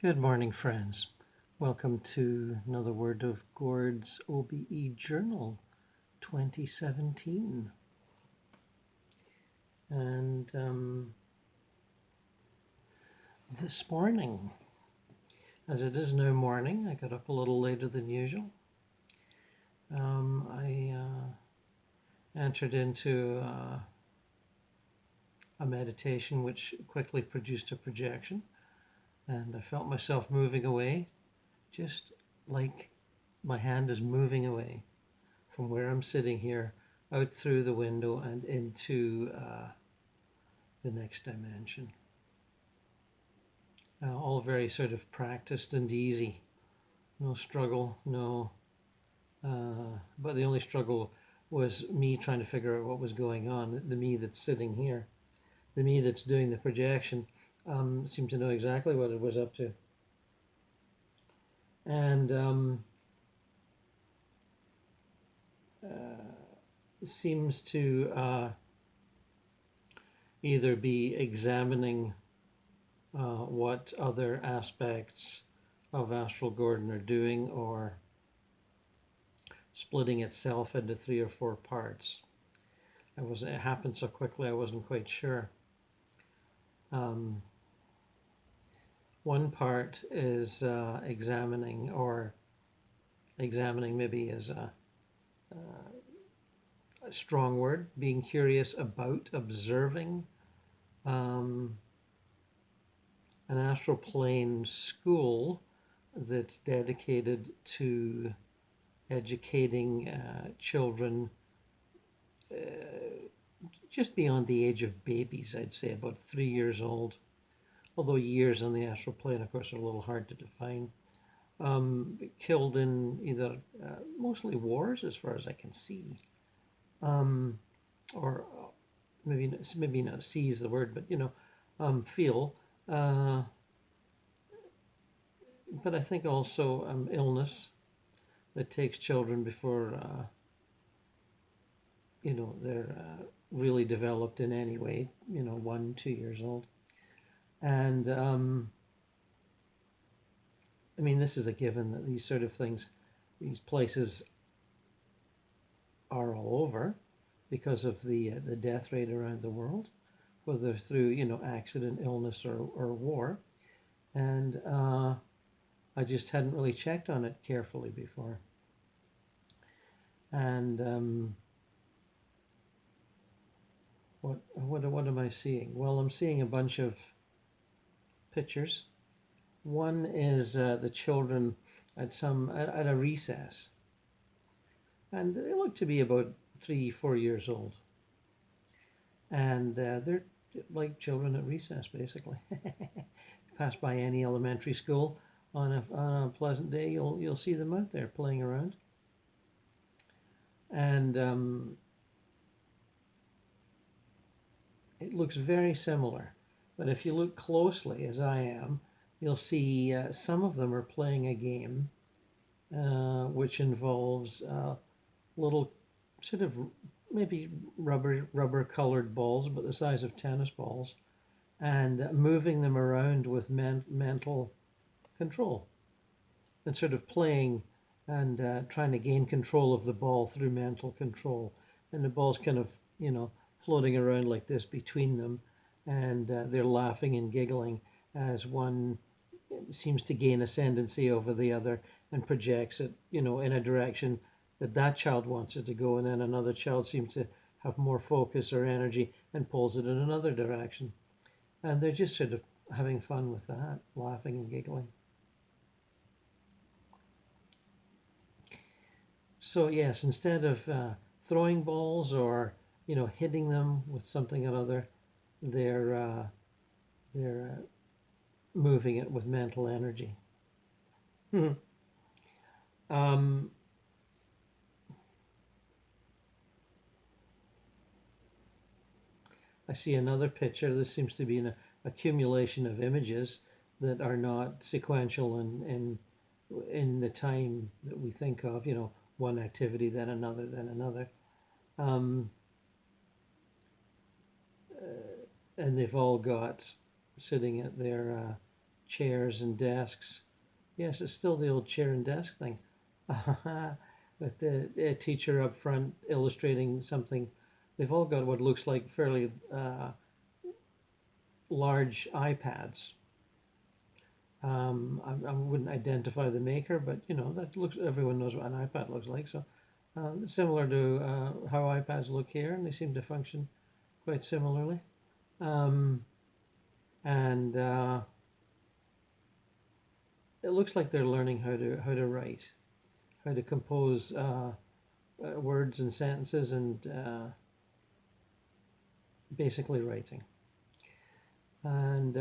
Good morning, friends. Welcome to another WordofGord's OBE Journal 2017. And this morning, as it is now morning, I got up a little later than usual. I entered into a meditation which quickly produced a projection, and I felt myself moving away, just like my hand is moving away from where I'm sitting here, out through the window and into the next dimension. All very sort of practiced and easy. No struggle, no. But the only struggle was me trying to figure out what was going on. The me that's sitting here, the me that's doing the projection, seemed to know exactly what it was up to. And seems to either be examining what other aspects of Astral Gordon are doing, or splitting itself into 3 or 4 parts. It happened so quickly I wasn't quite sure. One part is examining maybe is a strong word, being curious about observing an astral plane school that's dedicated to educating children just beyond the age of babies, I'd say about 3 years old. Although years on the astral plane, of course, are a little hard to define. Killed in either mostly wars, as far as I can see, or maybe not see is the word, but feel. But I think also illness that takes children before they're really developed in any way. 1, 2 years old, and this is a given that these sort of things, these places are all over because of the death rate around the world, whether through accident, illness, or war. And I just hadn't really checked on it carefully before. And what am I seeing? Well, I'm seeing a bunch of pictures. One is the children at a recess, and they look to be about 3, 4 years old, and they're like children at recess, basically. Pass by any elementary school on a pleasant day, you'll see them out there playing around, and it looks very similar. But if you look closely, as I am, you'll see some of them are playing a game which involves little sort of maybe rubber colored balls, but the size of tennis balls, and moving them around with mental control, and sort of playing and trying to gain control of the ball through mental control. And the ball's kind of, floating around like this between them, and they're laughing and giggling as one seems to gain ascendancy over the other and projects it, in a direction that child wants it to go, and then another child seems to have more focus or energy and pulls it in another direction. And they're just sort of having fun with that, laughing and giggling. So yes, instead of throwing balls or hitting them with something or other, they're moving it with mental energy. um, I see another picture. This seems to be an accumulation of images that are not sequential in the time that we think of, one activity, then another, then another. And they've all got sitting at their chairs and desks. Yes, it's still the old chair and desk thing. With the teacher up front illustrating something. They've all got what looks like fairly large iPads. I wouldn't identify the maker, but you know that looks. Everyone knows what an iPad looks like. So similar to how iPads look here, and they seem to function quite similarly. Um, and it looks like they're learning how to write, how to compose words and sentences, and basically writing. And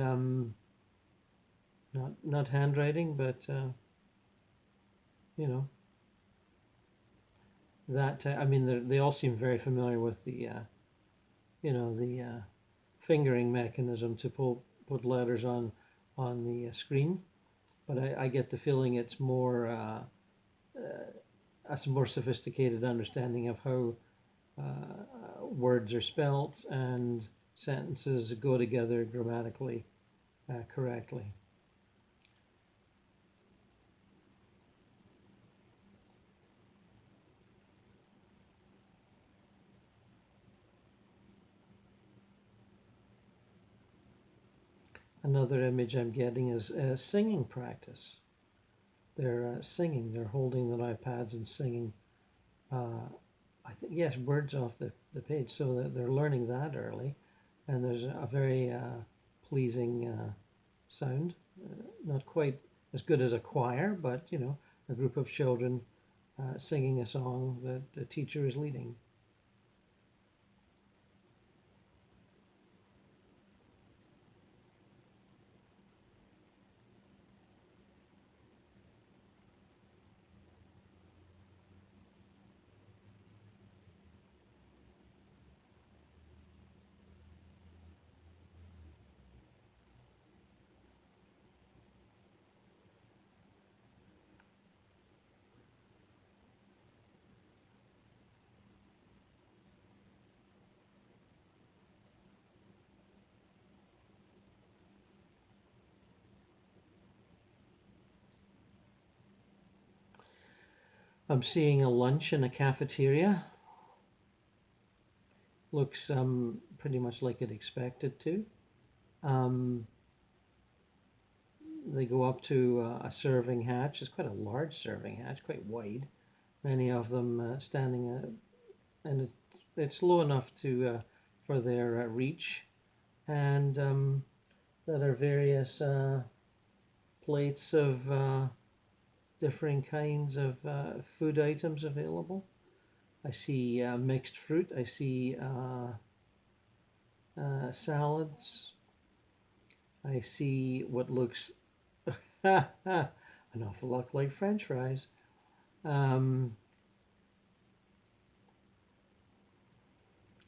not handwriting, but you know that. I mean, they all seem very familiar with the the fingering mechanism to put letters on the screen. But I get the feeling it's more a more sophisticated understanding of how words are spelt and sentences go together grammatically correctly. Another image I'm getting is singing practice. They're singing. They're holding their iPads and singing. I think yes, words off the page. So that they're learning that early, and there's a very pleasing sound. Not quite as good as a choir, but you know, a group of children singing a song that the teacher is leading. I'm seeing a lunch in a cafeteria. Looks pretty much like it expected to. Um, they go up to a serving hatch. It's quite a large serving hatch, quite wide. Many of them standing, and it's low enough to for their reach. And that are various plates of differing kinds of food items available. I see mixed fruit. I see salads. I see what looks an awful lot like French fries. Um,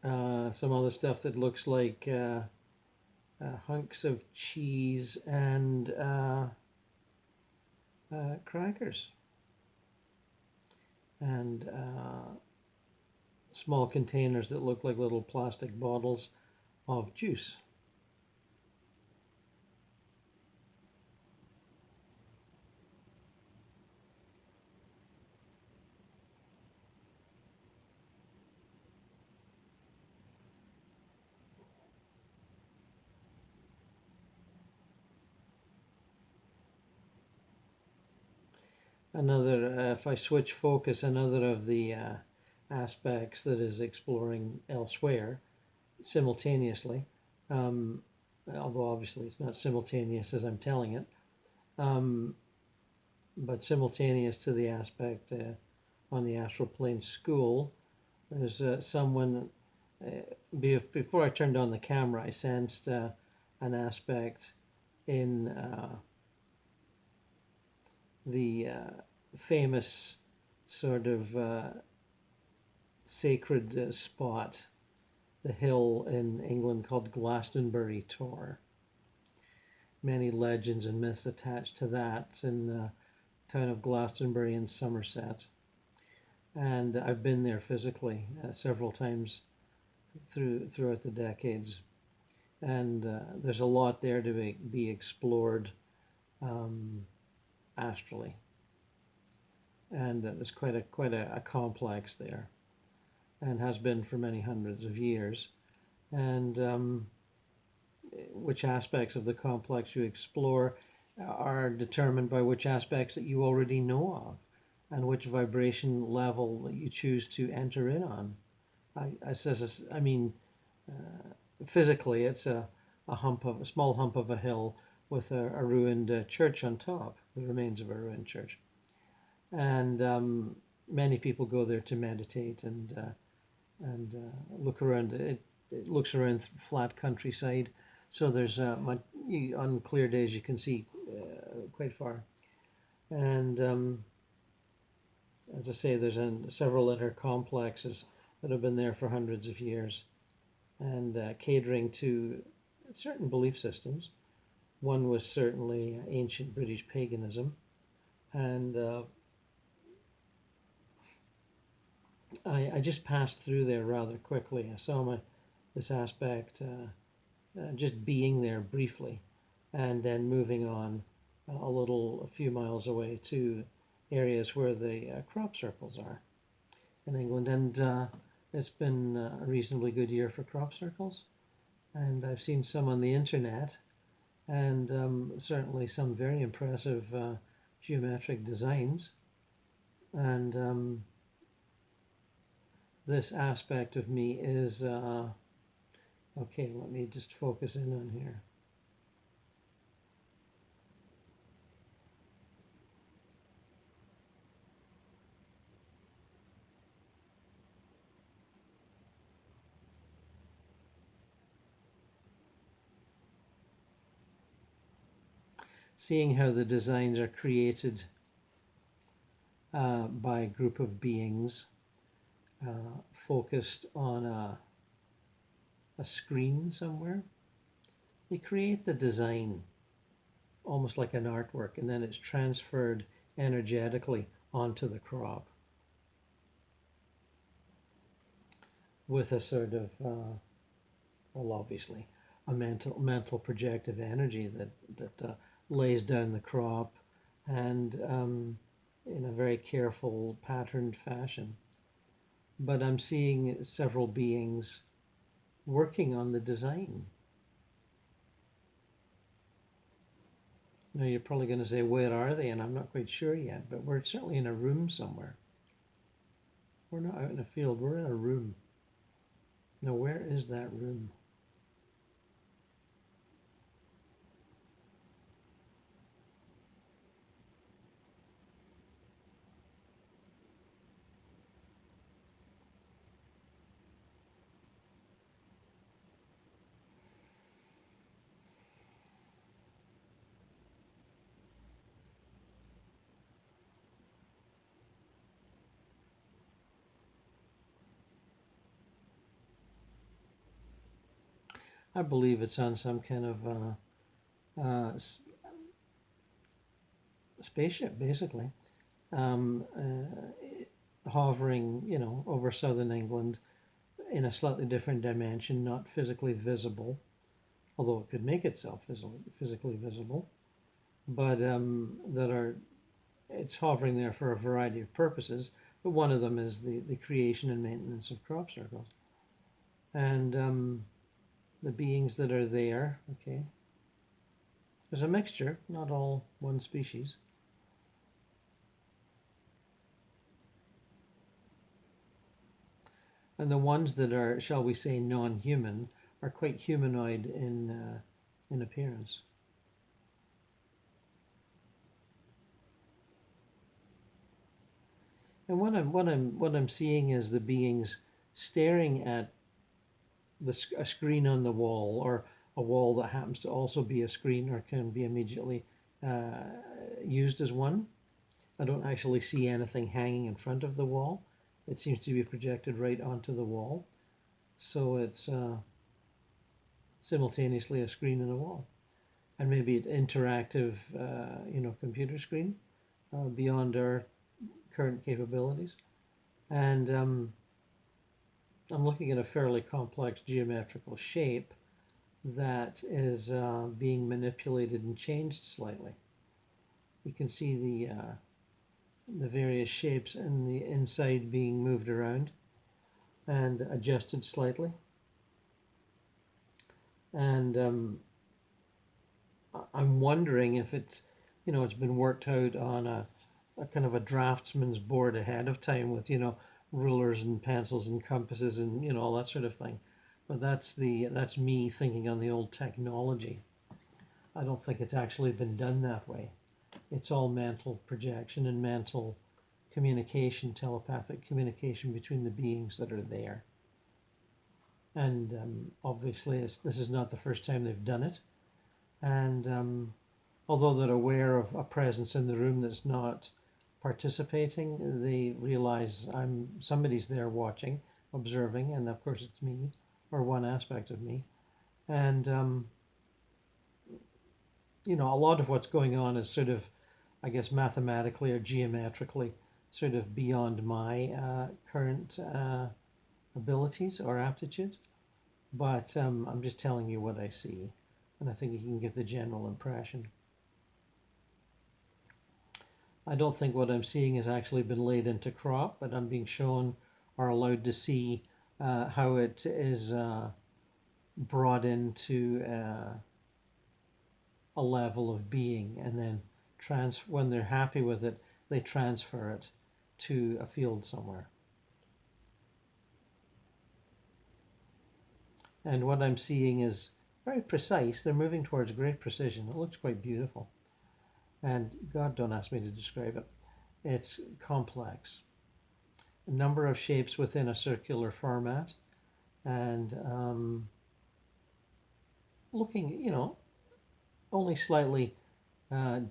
some other stuff that looks like hunks of cheese and crackers, and small containers that look like little plastic bottles of juice. Another, if I switch focus, another of the aspects that is exploring elsewhere simultaneously, um, although obviously it's not simultaneous as I'm telling it, um, but simultaneous to the aspect on the astral plane school. There's someone, before I turned on the camera, I sensed an aspect in the famous sort of sacred spot, the hill in England called Glastonbury Tor. Many legends and myths attached to that in the town of Glastonbury in Somerset. And I've been there physically several times throughout the decades. And there's a lot there to be explored um, astrally, and there's quite a complex there, and has been for many hundreds of years. And which aspects of the complex you explore are determined by which aspects that you already know of, and which vibration level that you choose to enter in on. I mean, physically, it's a small hump of a hill with a ruined church on top, the remains of a ruined church, and many people go there to meditate and look around. It looks around flat countryside, so there's on clear days you can see quite far. And as I say, there's several inner complexes that have been there for hundreds of years, and catering to certain belief systems. One was certainly ancient British paganism, and I just passed through there rather quickly. I saw this aspect just being there briefly, and then moving on a few miles away to areas where the crop circles are in England. And it's been a reasonably good year for crop circles, and I've seen some on the internet, and certainly some very impressive geometric designs. And this aspect of me is okay. Let me just focus in on here. Seeing how the designs are created by a group of beings focused on a screen somewhere. They create the design almost like an artwork, and then it's transferred energetically onto the crop with a sort of, well, obviously, a mental projective energy that lays down the crop, and in a very careful, patterned fashion. But I'm seeing several beings working on the design. Now you're probably going to say, where are they? And I'm not quite sure yet, but we're certainly in a room somewhere. We're not out in a field, we're in a room. Now, where is that room? I believe it's on some kind of spaceship, basically, hovering, over southern England in a slightly different dimension, not physically visible, although it could make itself physically visible, but it's hovering there for a variety of purposes. But one of them is the creation and maintenance of crop circles, and the beings that are there. Okay, there's a mixture, not all one species. And the ones that are, shall we say, non-human are quite humanoid in appearance. And what I'm seeing is the beings staring at a screen on the wall, or a wall that happens to also be a screen or can be immediately used as one. I don't actually see anything hanging in front of the wall. It seems to be projected right onto the wall. So it's simultaneously a screen and a wall. And maybe an interactive, computer screen beyond our current capabilities. And I'm looking at a fairly complex geometrical shape that is being manipulated and changed slightly. You can see the various shapes in the inside being moved around and adjusted slightly. And I'm wondering if it's, it's been worked out on a kind of a draftsman's board ahead of time with, rulers and pencils and compasses and, all that sort of thing. But that's me thinking on the old technology. I don't think it's actually been done that way. It's all mental projection and mental communication, telepathic communication between the beings that are there. And obviously, this is not the first time they've done it. And although they're aware of a presence in the room that's not participating, they realize somebody's there watching, observing, and of course it's me, or one aspect of me. And a lot of what's going on is sort of, I guess, mathematically or geometrically, sort of beyond my current abilities or aptitude. But I'm just telling you what I see, and I think you can get the general impression. I don't think what I'm seeing has actually been laid into crop, but I'm being shown or allowed to see how it is brought into a level of being, and then when they're happy with it, they transfer it to a field somewhere. And what I'm seeing is very precise. They're moving towards great precision. It looks quite beautiful. And God, don't ask me to describe it. It's complex. A number of shapes within a circular format, and looking, only slightly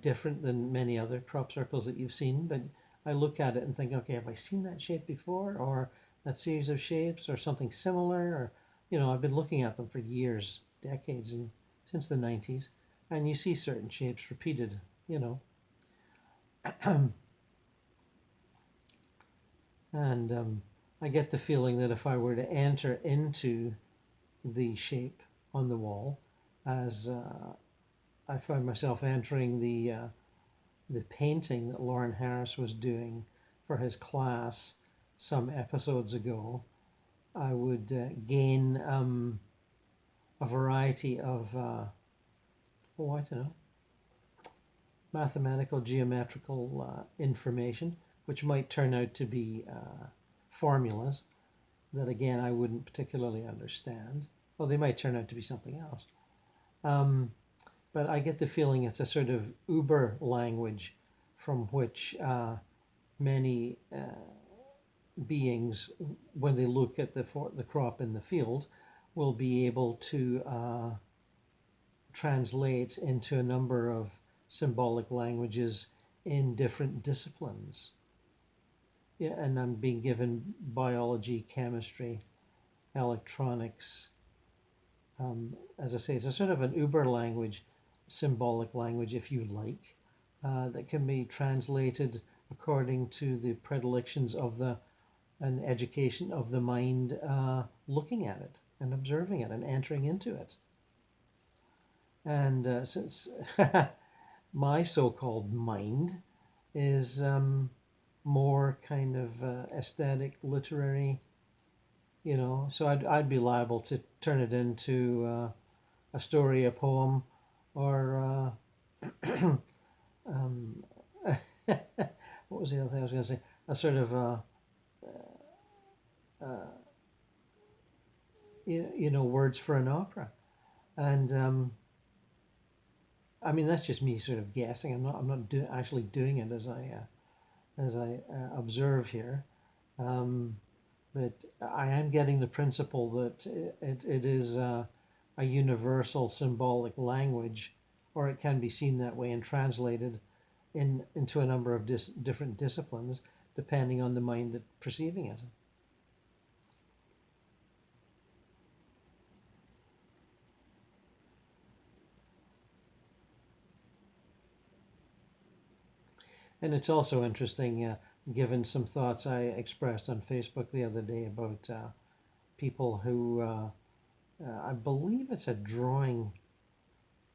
different than many other crop circles that you've seen. But I look at it and think, okay, have I seen that shape before, or that series of shapes, or something similar? Or, I've been looking at them for years, decades, and since the 90s, and you see certain shapes repeated, And I get the feeling that if I were to enter into the shape on the wall, as I find myself entering the painting that Lauren Harris was doing for his class some episodes ago, I would gain a variety of, I don't know, mathematical, geometrical information, which might turn out to be formulas that, again, I wouldn't particularly understand. Well, they might turn out to be something else. But I get the feeling it's a sort of uber language from which many beings, when they look at the crop in the field, will be able to translate into a number of symbolic languages in different disciplines. Yeah, and I'm being given biology, chemistry, electronics. As I say, it's a sort of an uber language, symbolic language, if you like, that can be translated according to the predilections of an education of the mind, looking at it and observing it and entering into it. And since my so-called mind is more kind of aesthetic, literary, so I'd be liable to turn it into a story, a poem, or what was the other thing I was going to say? A sort of words for an opera, and I mean that's just me sort of guessing. I'm not actually doing it as I observe here. But I am getting the principle that it is a universal symbolic language, or it can be seen that way and translated into a number of different disciplines, depending on the mind that's perceiving it. And it's also interesting, given some thoughts I expressed on Facebook the other day about people who, I believe it's a drawing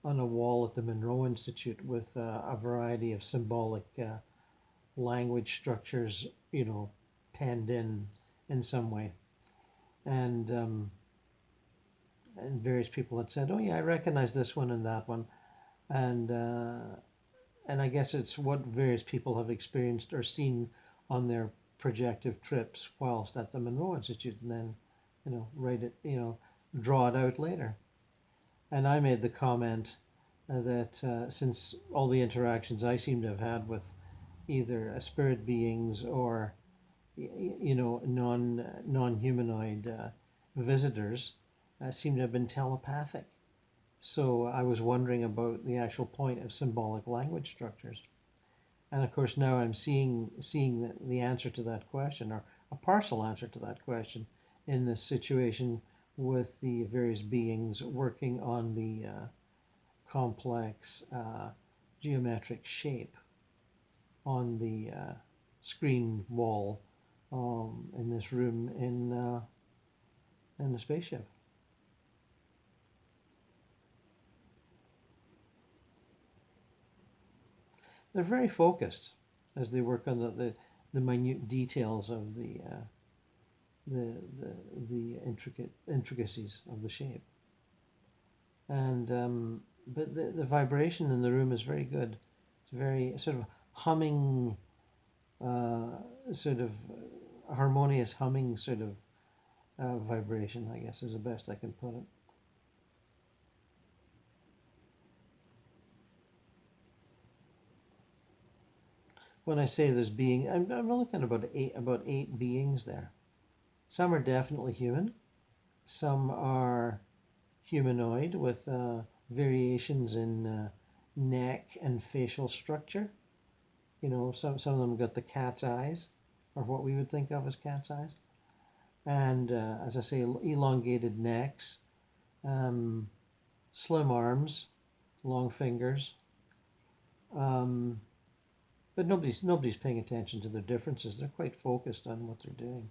on a wall at the Monroe Institute with a variety of symbolic language structures, penned in some way. And and various people had said, "Oh yeah, I recognize this one and that one," and uh, and I guess it's what various people have experienced or seen on their projective trips whilst at the Monroe Institute, and then, write it, draw it out later. And I made the comment that since all the interactions I seem to have had with either spirit beings or non-humanoid visitors seem to have been telepathic. So I was wondering about the actual point of symbolic language structures. And of course now I'm seeing the answer to that question, or a partial answer to that question, in this situation with the various beings working on the complex geometric shape on the screen wall in this room in the spaceship. They're very focused as they work on the minute details of the, the, the intricacies of the shape. And but the vibration in the room is very good. It's very sort of humming, sort of harmonious humming sort of vibration, I guess is the best I can put it. When I say there's being, I'm looking at about eight beings there. Some are definitely human. Some are humanoid with variations in neck and facial structure. Some of them got the cat's eyes, or what we would think of as cat's eyes, and as I say, elongated necks, um, slim arms, long fingers. Um, but nobody's paying attention to their differences. They're quite focused on what they're doing,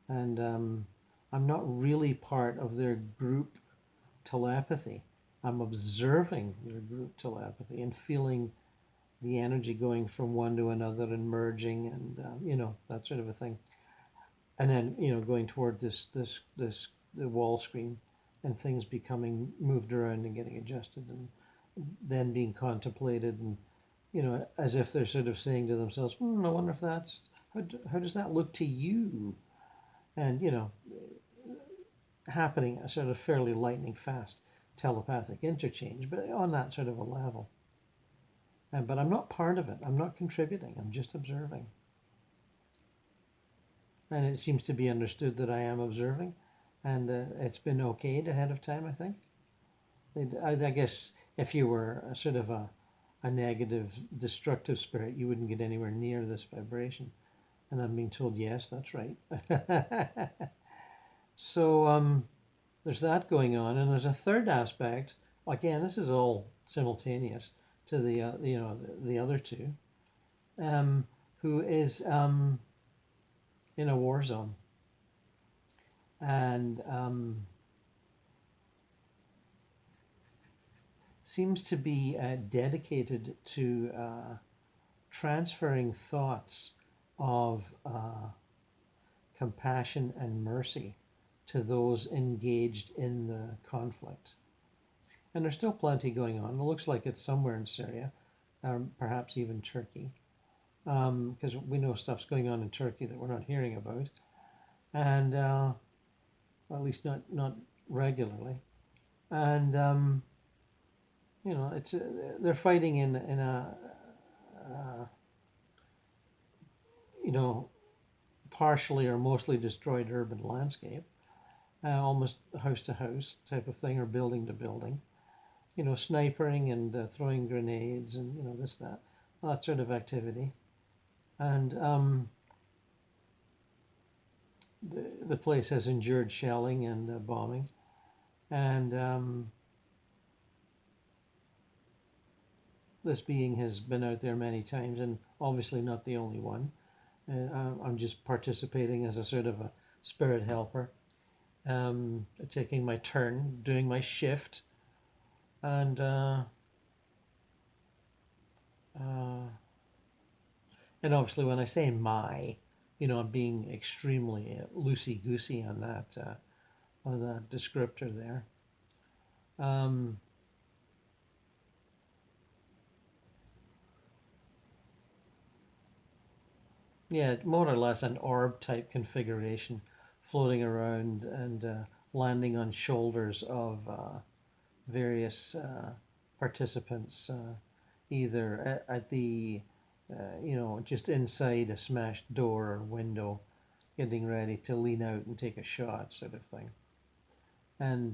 and I'm not really part of their group telepathy. I'm observing their group telepathy and feeling the energy going from one to another and merging, and that sort of a thing. And then going toward this the wall screen, and things becoming moved around and getting adjusted, and then being contemplated, and as if they're sort of saying to themselves, I wonder if that's how does that look to you, and happening a sort of fairly lightning fast telepathic interchange, but on that sort of a level. But I'm not part of it. I'm not contributing. I'm just observing. And it seems to be understood that I am observing, and it's been okayed ahead of time, I think. I guess if you were a sort of a negative, destructive spirit, you wouldn't get anywhere near this vibration. And I'm being told, yes, that's right. So there's that going on, and there's a third aspect. Again, this is all simultaneous to the other two, who is in a war zone, and seems to be dedicated to transferring thoughts of compassion and mercy to those engaged in the conflict. And there's still plenty going on. It looks like it's somewhere in Syria, perhaps even Turkey, because we know stuff's going on in Turkey that we're not hearing about, and or at least not regularly. And it's they're fighting in a you know partially or mostly destroyed urban landscape, almost house to house type of thing or building to building. Snipering and throwing grenades and that sort of activity. And the place has endured shelling and bombing, and this being has been out there many times, and obviously not the only one. I'm just participating as a sort of a spirit helper, taking my turn, doing my shift. And uh, and obviously, when I say my, I'm being extremely loosey-goosey on that descriptor there. Um, yeah, more or less an orb type configuration, floating around and landing on shoulders of various participants, either at the, just inside a smashed door or window, getting ready to lean out and take a shot, sort of thing. And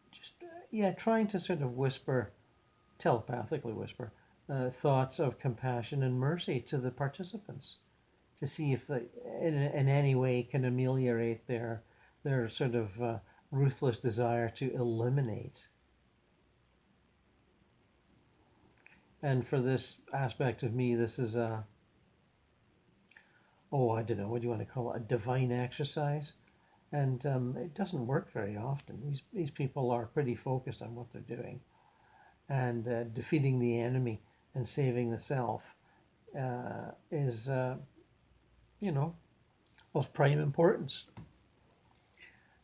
just, yeah, trying to sort of whisper, telepathically whisper, thoughts of compassion and mercy to the participants to see if they, in any way, can ameliorate their sort of ruthless desire to eliminate. And for this aspect of me, this is a, oh, I don't know, what do you want to call it, a divine exercise. And it doesn't work very often. These people are pretty focused on what they're doing. And defeating the enemy and saving the self is, of prime importance.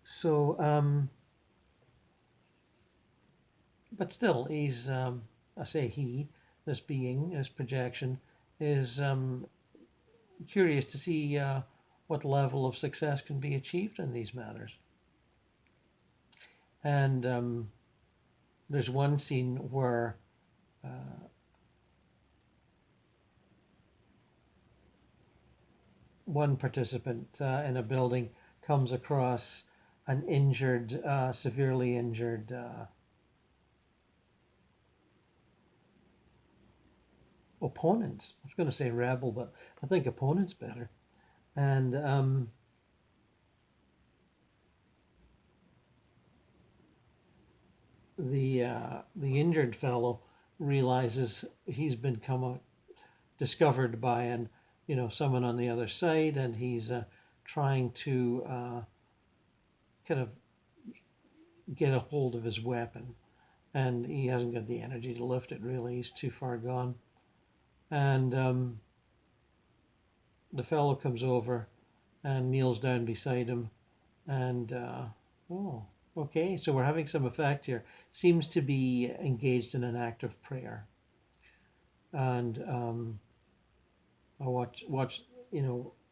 So, but still, I say this being, this projection, is curious to see what level of success can be achieved in these matters. And there's one scene where one participant in a building comes across an injured, severely injured opponent. I was going to say rebel, but I think opponent's better. And the injured fellow realizes he's been discovered by someone on the other side, and he's trying to kind of get a hold of his weapon, and he hasn't got the energy to lift it. Really, he's too far gone, and the fellow comes over and kneels down beside him, and oh, okay, so we're having some effect here. Seems to be engaged in an act of prayer, and I watch.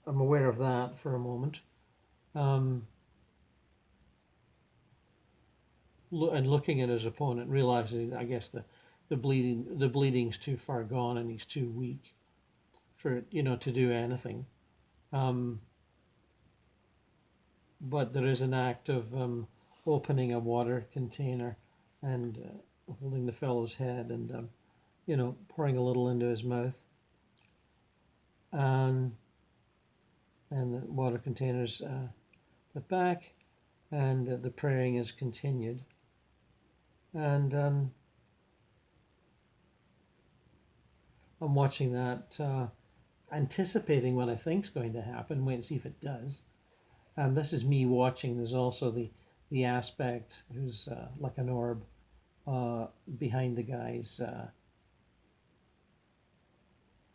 I'm aware of that for a moment. Um, and looking at his opponent, realizing I guess the bleeding's too far gone and he's too weak for to do anything. Um, but there is an act of opening a water container and holding the fellow's head and pouring a little into his mouth, and the water containers put back, and the praying is continued, and I'm watching that, anticipating what I think is going to happen. Wait and see if it does. This is me watching. There's also the aspect who's like an orb behind the guy's,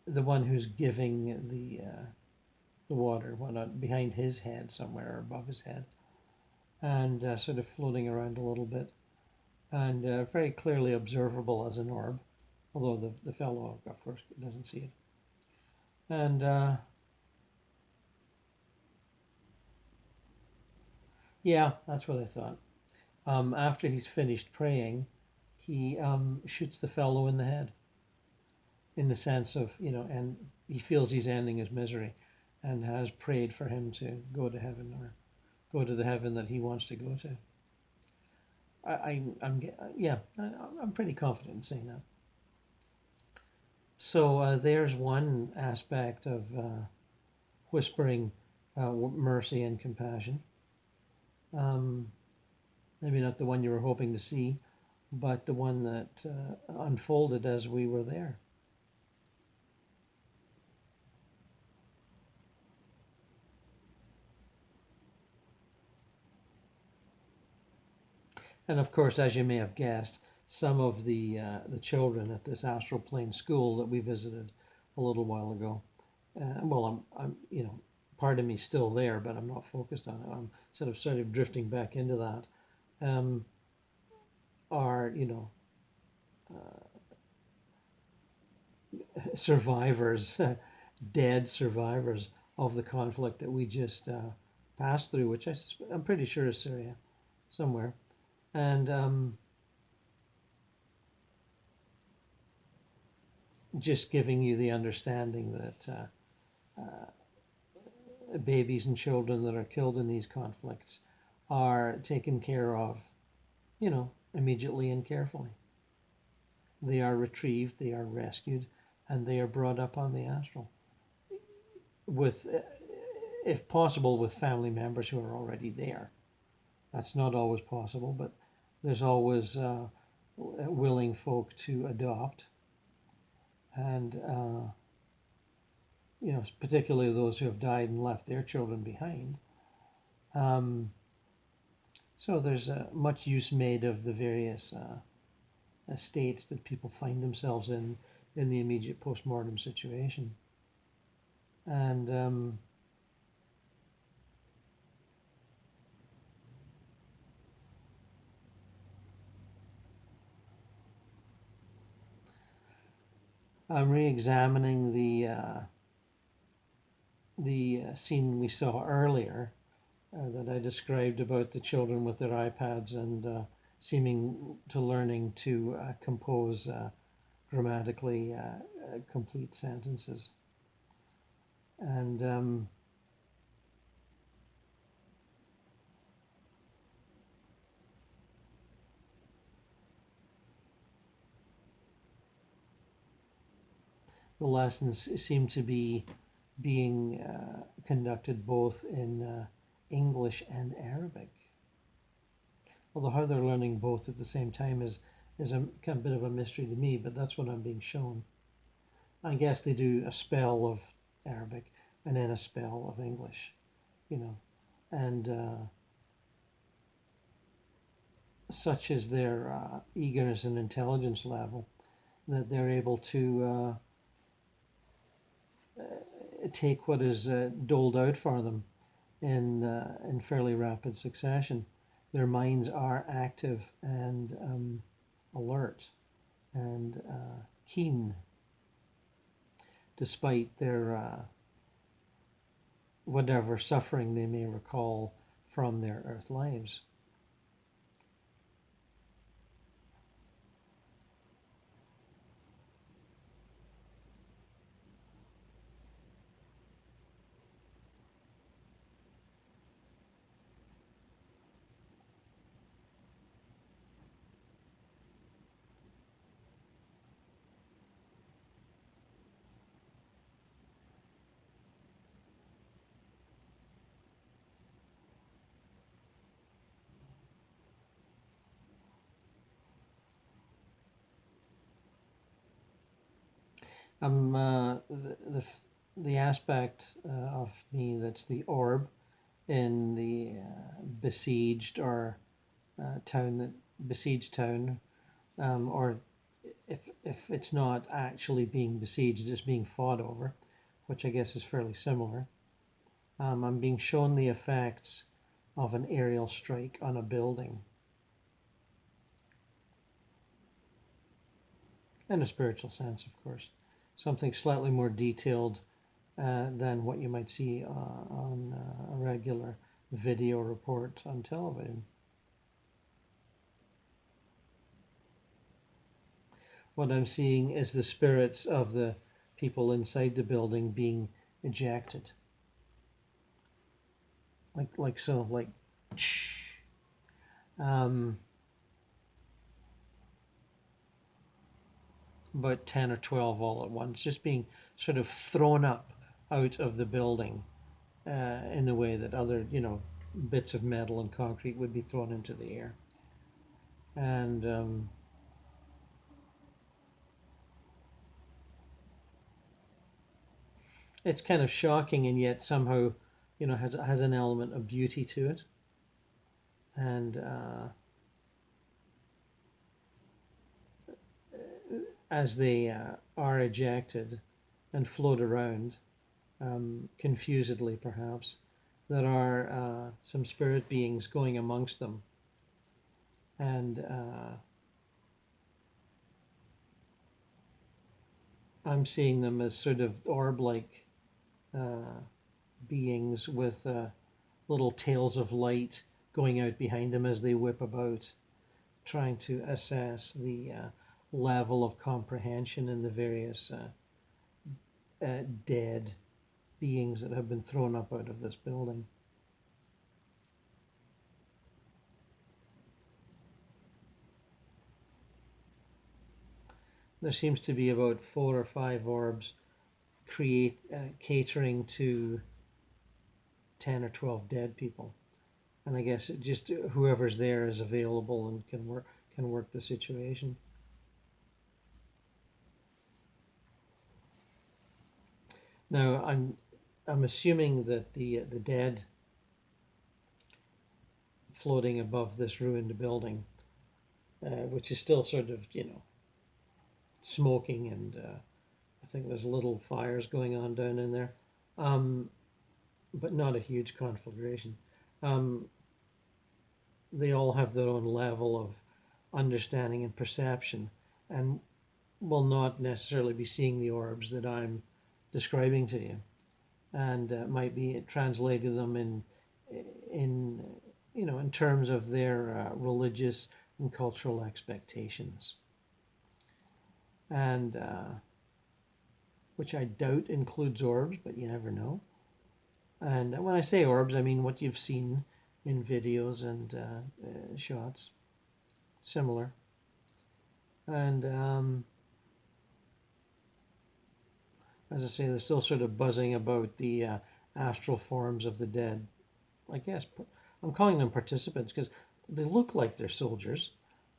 the one who's giving the water, behind his head somewhere or above his head, and sort of floating around a little bit, and very clearly observable as an orb, although the fellow, of course, doesn't see it. And yeah, that's what I thought. After he's finished praying, he shoots the fellow in the head, in the sense of, and he feels he's ending his misery and has prayed for him to go to heaven, or go to the heaven that he wants to go to. I'm pretty confident in saying that. So there's one aspect of whispering mercy and compassion. Maybe not the one you were hoping to see, but the one that unfolded as we were there. And of course, as you may have guessed, some of the children at this astral plane school that we visited a little while ago, well, part of me's still there, but I'm not focused on it. I'm sort of drifting back into that. Um, are survivors, dead survivors of the conflict that we just passed through, which I'm pretty sure is Syria somewhere. And just giving you the understanding that babies and children that are killed in these conflicts are taken care of, immediately and carefully. They are retrieved, they are rescued, and they are brought up on the astral with, if possible, with family members who are already there. That's not always possible, but there's always willing folk to adopt, and particularly those who have died and left their children behind. So there's much use made of the various states that people find themselves in the immediate postmortem situation. And I'm re-examining the scene we saw earlier that I described about the children with their iPads and seeming to learning to compose grammatically complete sentences. And the lessons seem to be being conducted both in English and Arabic. Although how they're learning both at the same time is a kind of bit of a mystery to me, but that's what I'm being shown. I guess they do a spell of Arabic and then a spell of English, and such is their eagerness and intelligence level that they're able to take what is doled out for them in fairly rapid succession. Their minds are active and alert and keen, despite their whatever suffering they may recall from their earth lives. The aspect of me that's the orb in the besieged or besieged town, or if it's not actually being besieged, it's being fought over, which I guess is fairly similar. I'm being shown the effects of an aerial strike on a building in a spiritual sense, of course. Something slightly more detailed than what you might see on a regular video report on television. What I'm seeing is the spirits of the people inside the building being ejected. Like so, like about 10 or 12 all at once, just being sort of thrown up out of the building in the way that other, bits of metal and concrete would be thrown into the air. And it's kind of shocking, and yet somehow, has an element of beauty to it. And as they are ejected and float around, confusedly perhaps, there are some spirit beings going amongst them. And I'm seeing them as sort of orb-like uh, beings with little tails of light going out behind them as they whip about, trying to assess the level of comprehension in the various dead beings that have been thrown up out of this building. There seems to be about 4 or 5 orbs catering to 10 or 12 dead people. And I guess it just whoever's there is available and can work the situation. Now I'm assuming that the dead floating above this ruined building, which is still sort of smoking, and I think there's little fires going on down in there, um, but not a huge conflagration. Um, they all have their own level of understanding and perception, and will not necessarily be seeing the orbs that I'm describing to you, and might be translating them in in terms of their religious and cultural expectations, and which I doubt includes orbs, but you never know. And when I say orbs, I mean what you've seen in videos and shots, similar. And as I say, they're still sort of buzzing about the astral forms of the dead. I guess I'm calling them participants because they look like they're soldiers,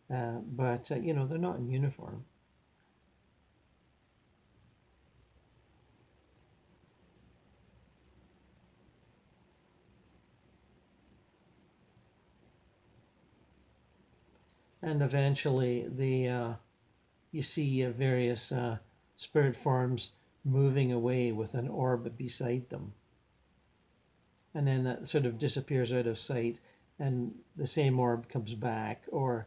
but they're not in uniform. And eventually, you see various spirit forms moving away with an orb beside them, and then that sort of disappears out of sight, and the same orb comes back. Or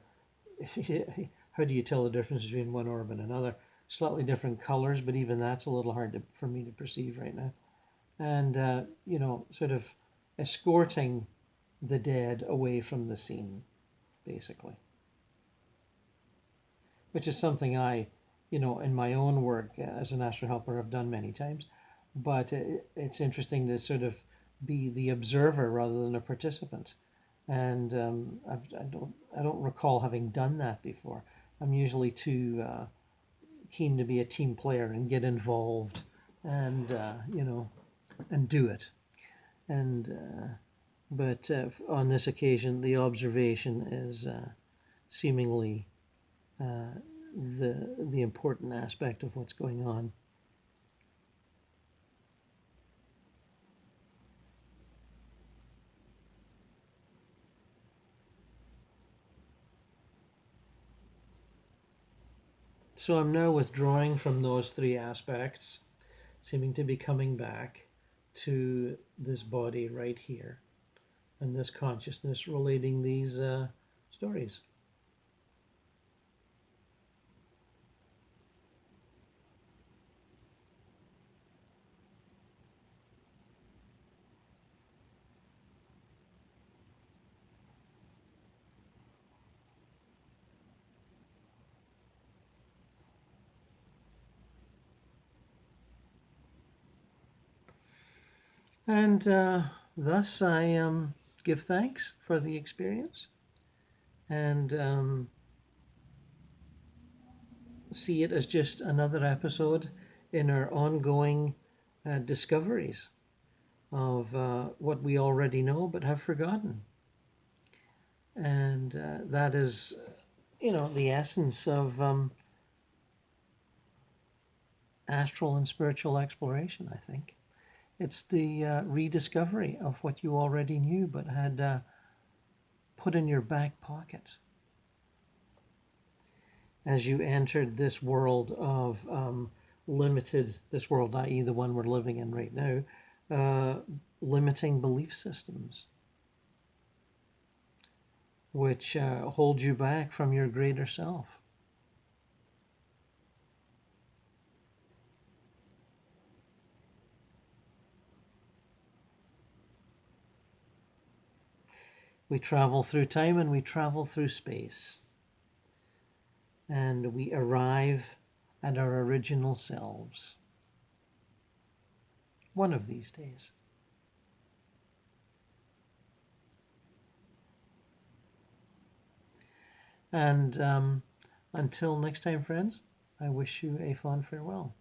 how do you tell the difference between one orb and another? Slightly different colors, but even that's a little hard for me to perceive right now. And sort of escorting the dead away from the scene, basically, which is something I, in my own work as an astro helper, have done many times. But it's interesting to sort of be the observer rather than a participant. And I don't recall having done that before. I'm usually too keen to be a team player and get involved, and and do it. And but on this occasion, the observation is seemingly the important aspect of what's going on. So I'm now withdrawing from those 3 aspects, seeming to be coming back to this body right here and this consciousness relating these stories. And thus I give thanks for the experience, and see it as just another episode in our ongoing discoveries of what we already know but have forgotten. And that is, the essence of astral and spiritual exploration, I think. It's the rediscovery of what you already knew but had put in your back pocket. as you entered this world of limited, this world, i.e., the one we're living in right now, limiting belief systems, which hold you back from your greater self. We travel through time and we travel through space, and we arrive at our original selves one of these days. And until next time, friends, I wish you a fond farewell.